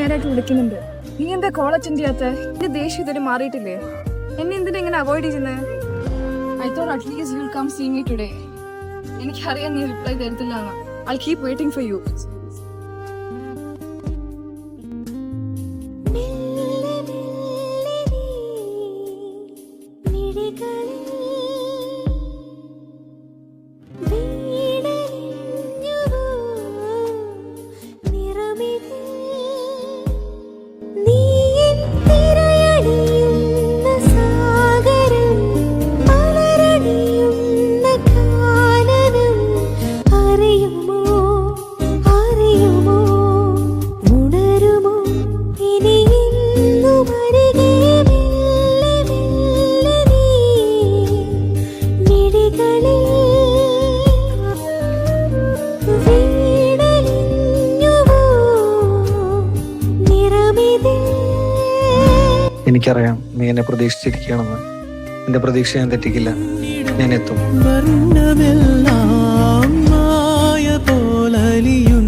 നേരമായിട്ട് വിളിക്കുന്നുണ്ട്. നീ എന്താ കോൾ അറ്റൻഡ് ചെയ്യാത്ത? എന്റെ ദേഷ്യം ഇതുവരെ മാറിയിട്ടില്ലേ? എന്നെ എന്തിനാ ഇങ്ങനെ അവോയ്ഡ് ചെയ്യുന്നത്? I thought at least you will come see me today. എനിക്കറിയാം നീ റിപ്ലൈ തരത്തില്ല. I keep waiting for you. എനിക്കറിയാം നീ എന്നെ പ്രതീക്ഷിച്ചിരിക്കുകയാണെന്ന്. എന്റെ പ്രതീക്ഷ ഞാൻ തെറ്റിക്കില്ല. ഞാൻ എത്തും. വർണ്ണമെല്ലാം മായ പോലലിയും